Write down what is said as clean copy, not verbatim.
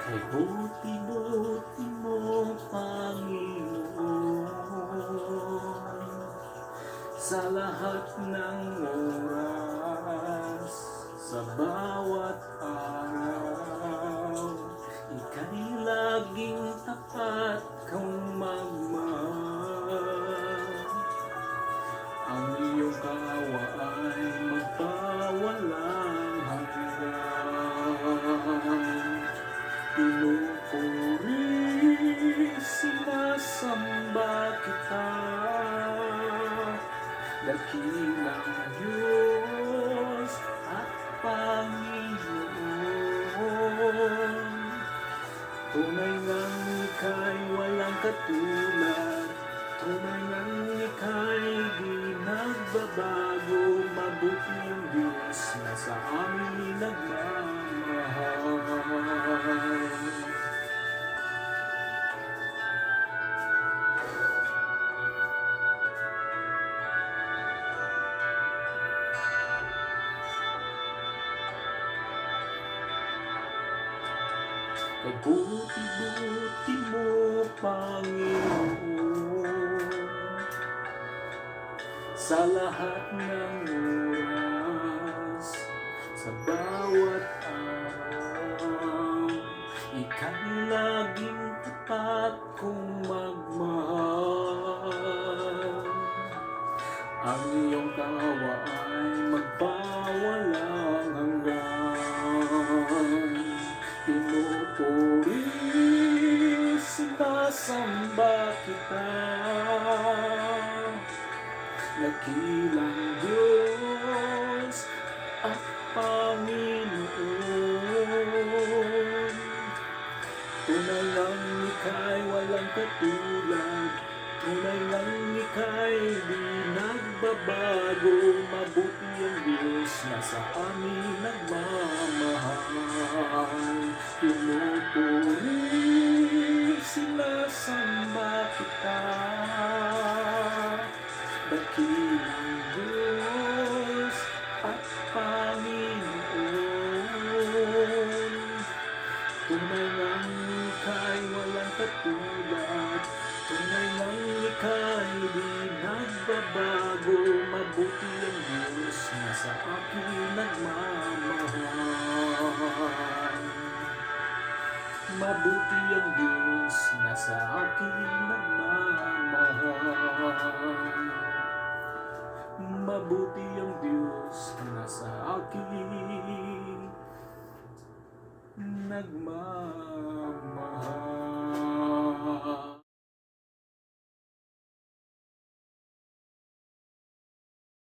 Kay buti-buti mo, Panginoon, sa lahat ng oras, sa bawat araw, ika'y laging tapat kang magmahal. Ang iyong kawa ay magpawalang hanggan. Pinupuri, sinasamba kita, dakilang Diyos at Panginoon. Tunay ngang ika'y walang katulad, tunay ngang ika'y di nagbabago. Mabuti ang Diyos na sa amin nagmamahal. Kay buti-buti mo, Panginoon, sa lahat ng oras, sa bawat araw, ika'y laging tapat kong magmahal. Ang iyong tawa ay magpawalang hanggan. Pinupuri, sinasamba kita, dakilang Diyos at Panginoon. Tunay lang ika'y walang katulad, tunay lang ika'y di nagbabago. Mabuti ang Diyos na sa amin nagmamahal. Pinupuri, sinasamba kita, dakilang Diyos at Panginoon. Tunay ngang ika'y walang katulad, tunay ngang ika'y di nagbabago. Mabuti ang Diyos na sa akin nagmamahal. Mabuti ang Diyos na sa akin nagmamahal. Mabuti ang Diyos na sa akin nagmamahal.